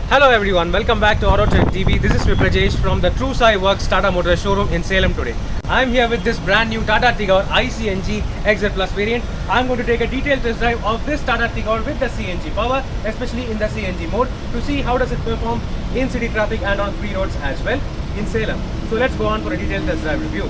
Hello everyone, welcome back to AutoTrendTV. This is Rajesh from the True Sai Works Tata Motors showroom in Salem today. I'm here with this brand new Tata Tigor iCNG XZ Plus variant. I'm going to take a detailed test drive of this Tata Tigor with the CNG power, especially in the CNG mode, to see how does it perform in city traffic and on free roads as well in Salem. So let's go on for a detailed test drive review.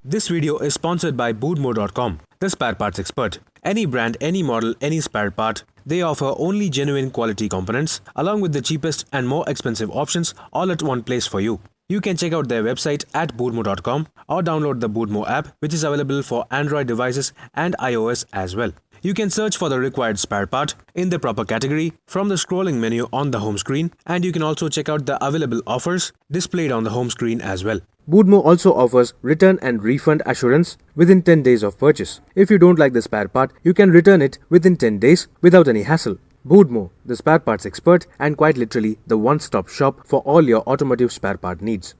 This video is sponsored by boodmo.com, the spare parts expert. Any brand, any model, any spare part, they offer only genuine quality components along with the cheapest and more expensive options all at one place for you. You can check out their website at boodmo.com or download the Boodmo app, which is available for Android devices and iOS as well. You can search for the required spare part in the proper category from the scrolling menu on the home screen, and you can also check out the available offers displayed on the home screen as well. Boodmo also offers return and refund assurance within 10 days of purchase. If you don't like the spare part, you can return it within 10 days without any hassle. Boodmo, the spare parts expert and quite literally the one-stop shop for all your automotive spare part needs.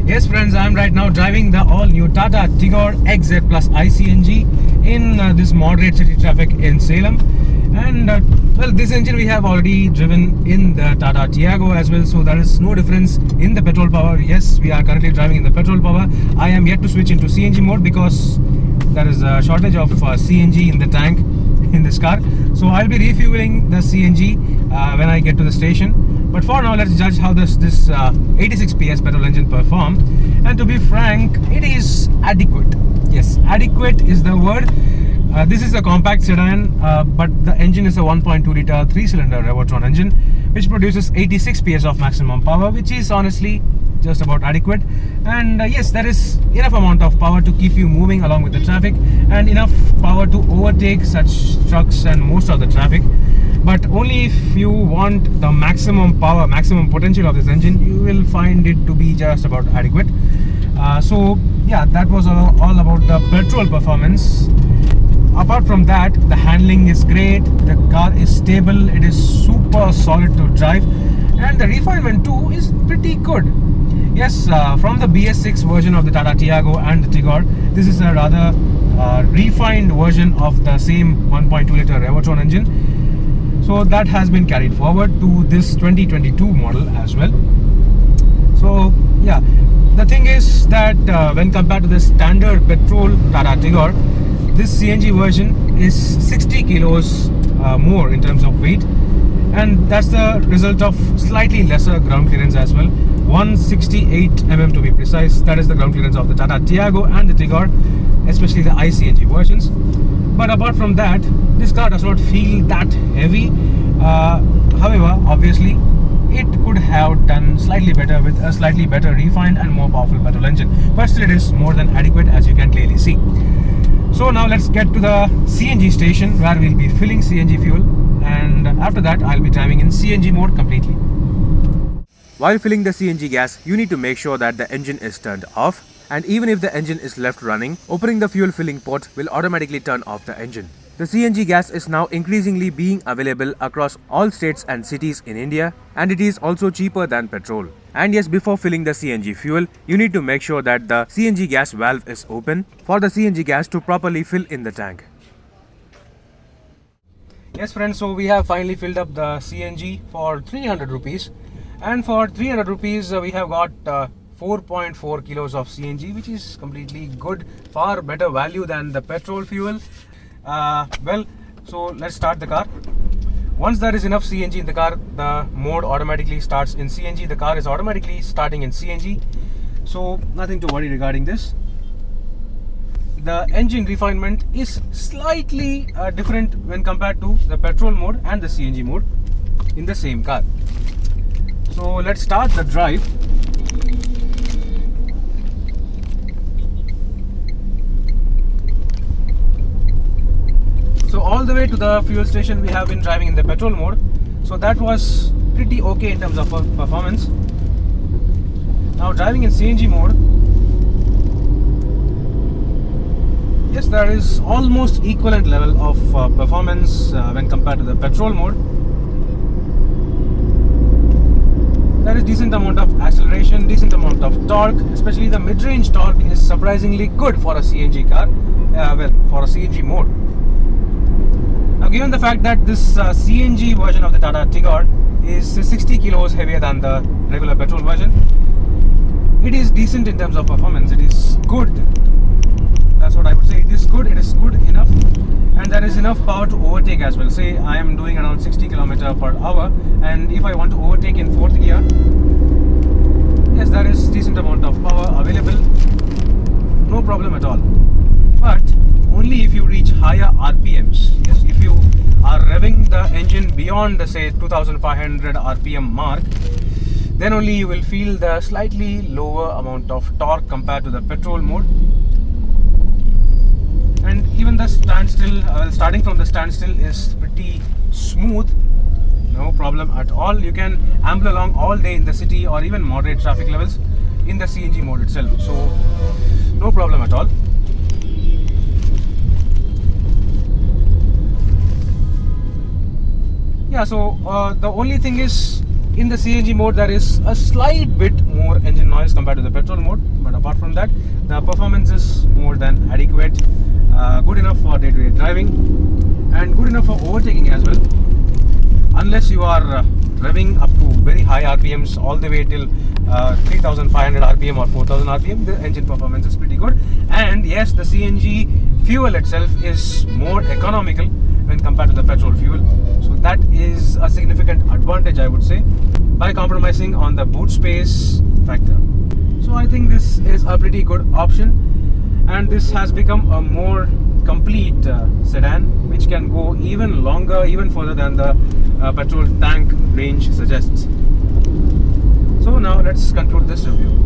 Yes friends, I'm right now driving the all-new Tata Tigor XZ Plus iCNG in this moderate city traffic in Salem. And well, this engine we have already driven in the Tata Tiago as well, so there is no difference in the petrol power. Yes, we are currently driving in the petrol power. I am yet to switch into CNG mode because there is a shortage of CNG in the tank in this car. So I'll be refueling the CNG when I get to the station. But for now, let's judge how this 86 PS petrol engine perform. And to be frank, it is adequate. Yes, adequate is the word. This is a compact sedan, but the engine is a 1.2 litre 3-cylinder Refueling engine, which produces 86 PS of maximum power, which is honestly just about adequate. And yes, there is enough amount of power to keep you moving along with the traffic, and enough power to overtake such trucks and most of the traffic. But only if you want the maximum power, maximum potential of this engine, you will find it to be just about adequate. So yeah, that was all about the petrol performance. Apart from that, the handling is great, the car is stable, it is super solid to drive, and the refinement too is pretty good. Yes, from the BS6 version of the Tata Tiago and the Tigor, this is a rather refined version of the same 1.2 litre Refueling engine. So that has been carried forward to this 2022 model as well. So yeah, the thing is that when compared to the standard petrol Tata Tigor, this CNG version is 60 kilos more in terms of weight, and that's the result of slightly lesser ground clearance as well. 168 mm to be precise. That is the ground clearance of the Tata Tiago and the Tigor, especially the iCNG versions. But apart from that, this car does not feel that heavy. However, obviously, it could have done slightly better with a slightly better refined and more powerful petrol engine. But still, it is more than adequate, as you can clearly see. So now let's get to the CNG station where we'll be filling CNG fuel, and after that I'll be driving in CNG mode completely. While filling the CNG gas, you need to make sure that the engine is turned off, and even if the engine is left running, opening the fuel filling port will automatically turn off the engine. The CNG gas is now increasingly being available across all states and cities in India, and it is also cheaper than petrol. And yes, before filling the CNG fuel, you need to make sure that the CNG gas valve is open for the CNG gas to properly fill in the tank. Yes friends, so we have finally filled up the CNG for 300 rupees, and for 300 rupees we have got 4.4 kilos of CNG, which is completely good, far better value than the petrol fuel. Well, so let's start the car. Once there is enough CNG in the car, the mode automatically starts in CNG. The car is automatically starting in CNG, so nothing to worry regarding this. The engine refinement is slightly different when compared to the petrol mode and the CNG mode in the same car. So let's start the drive. So all the way to the fuel station we have been driving in the petrol mode, so that was pretty okay in terms of performance. Now driving in CNG mode, yes, there is almost equivalent level of performance when compared to the petrol mode. There is decent amount of acceleration, decent amount of torque, especially the mid-range torque is surprisingly good for a CNG car. for a CNG mode. Now, given the fact that this CNG version of the Tata Tigor is 60 kilos heavier than the regular petrol version, it is decent in terms of performance. It is good. That's what I would say. It is good enough, and there is enough power to overtake as well. Say I am doing around 60 km per hour, and if I want to overtake in 4th gear, yes, there is decent amount of power available, no problem at all. But only if you reach higher RPMs. Yes, if you are revving the engine beyond the, say, 2500 RPM mark, then only you will feel the slightly lower amount of torque compared to the petrol mode. And even the standstill, starting from the standstill, is pretty smooth. No problem at all. You can amble along all day in the city or even moderate traffic levels in the CNG mode itself. So no problem at all. Yeah, so the only thing is, in the CNG mode there is a slight bit more engine noise compared to the petrol mode, but apart from that, the performance is more than adequate, good enough for day-to-day driving and good enough for overtaking as well. Unless you are revving up to very high RPMs all the way till 3500 RPM or 4000 RPM, the engine performance is pretty good. And yes, the CNG fuel itself is more economical when compared to the petrol fuel. So that is a significant advantage, I would say, by compromising on the boot space factor. So I think this is a pretty good option, and this has become a more complete sedan which can go even longer, even further than the petrol tank range suggests. So now let's conclude this review.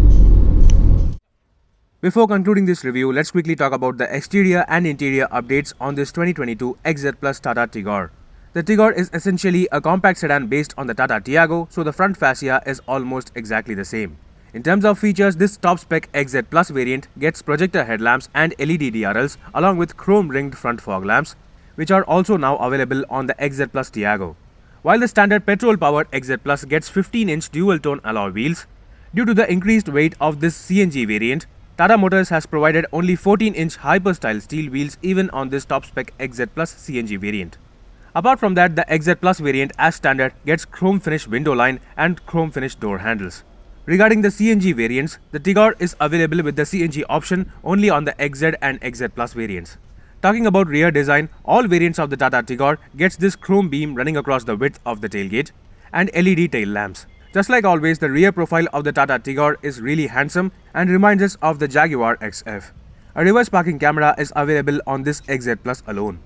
Before concluding this review, let's quickly talk about the exterior and interior updates on this 2022 XZ Plus Tata Tigor. The Tigor is essentially a compact sedan based on the Tata Tiago, so the front fascia is almost exactly the same. In terms of features, this top-spec XZ Plus variant gets projector headlamps and LED DRLs along with chrome-ringed front fog lamps, which are also now available on the XZ Plus Tiago. While the standard petrol-powered XZ Plus gets 15-inch dual-tone alloy wheels, due to the increased weight of this CNG variant, Tata Motors has provided only 14-inch hyper-style steel wheels even on this top-spec XZ Plus CNG variant. Apart from that, the XZ Plus variant as standard gets chrome-finished window line and chrome-finished door handles. Regarding the CNG variants, the Tigor is available with the CNG option only on the XZ and XZ Plus variants. Talking about rear design, all variants of the Tata Tigor gets this chrome beam running across the width of the tailgate and LED tail lamps. Just like always, the rear profile of the Tata Tigor is really handsome and reminds us of the Jaguar XF. A reverse parking camera is available on this XZ Plus alone.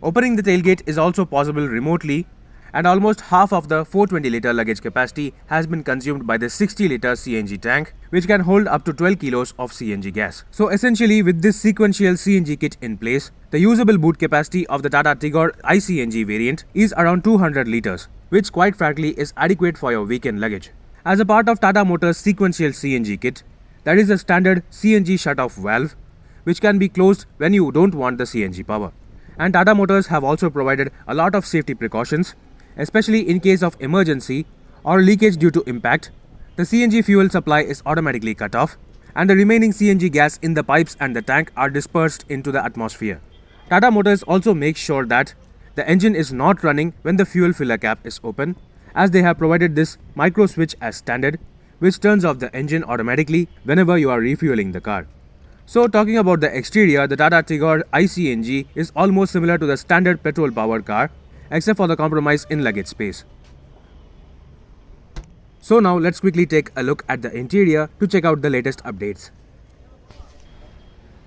Opening the tailgate is also possible remotely, and almost half of the 420-litre luggage capacity has been consumed by the 60-litre CNG tank, which can hold up to 12 kilos of CNG gas. So essentially, with this sequential CNG kit in place, the usable boot capacity of the Tata Tigor iCNG variant is around 200 litres, which quite frankly is adequate for your weekend luggage. As a part of Tata Motors sequential CNG kit, there is a standard CNG shut-off valve, which can be closed when you don't want the CNG power. And Tata Motors have also provided a lot of safety precautions, especially in case of emergency or leakage due to impact. The CNG fuel supply is automatically cut off, and the remaining CNG gas in the pipes and the tank are dispersed into the atmosphere. Tata Motors also makes sure that the engine is not running when the fuel filler cap is open, as they have provided this micro switch as standard, which turns off the engine automatically whenever you are refueling the car. So talking about the exterior, the Tata Tigor iCNG is almost similar to the standard petrol-powered car, except for the compromise in luggage space. So now let's quickly take a look at the interior to check out the latest updates.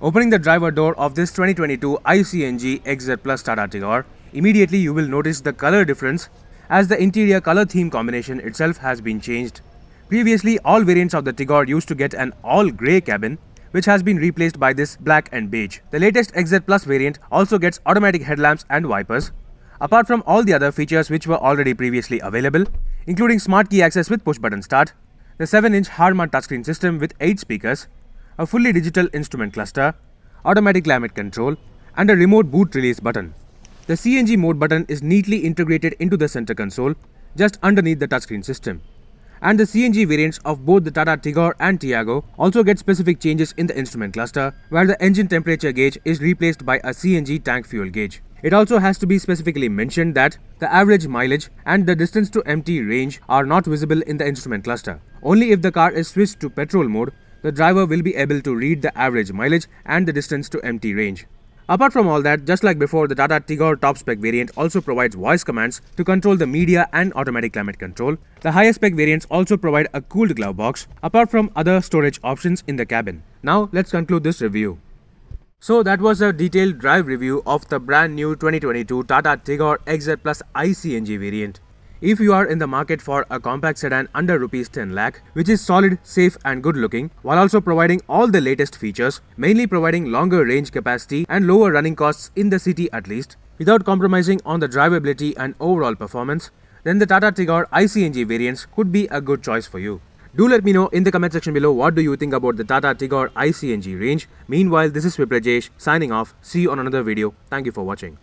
Opening the driver door of this 2022 iCNG XZ Plus Tata Tigor, immediately you will notice the color difference, as the interior color theme combination itself has been changed. Previously, all variants of the Tigor used to get an all-grey cabin, which has been replaced by this black and beige. The latest XZ Plus variant also gets automatic headlamps and wipers, apart from all the other features which were already previously available, including smart key access with push-button start, the 7-inch hard-mount touchscreen system with 8 speakers, a fully digital instrument cluster, automatic climate control, and a remote boot release button. The CNG mode button is neatly integrated into the center console, just underneath the touchscreen system. And the CNG variants of both the Tata Tigor and Tiago also get specific changes in the instrument cluster, where the engine temperature gauge is replaced by a CNG tank fuel gauge. It also has to be specifically mentioned that the average mileage and the distance to empty range are not visible in the instrument cluster. Only if the car is switched to petrol mode, the driver will be able to read the average mileage and the distance to empty range. Apart from all that, just like before, the Tata Tigor top spec variant also provides voice commands to control the media and automatic climate control. The higher spec variants also provide a cooled glove box, apart from other storage options in the cabin. Now let's conclude this review. So that was a detailed drive review of the brand new 2022 Tata Tigor XZ Plus iCNG variant. If you are in the market for a compact sedan under Rs 10 lakh, which is solid, safe and good looking, while also providing all the latest features, mainly providing longer range capacity and lower running costs in the city at least, without compromising on the drivability and overall performance, then the Tata Tigor iCNG variants could be a good choice for you. Do let me know in the comment section below what do you think about the Tata Tigor iCNG range. Meanwhile, this is Viprajesh signing off. See you on another video. Thank you for watching.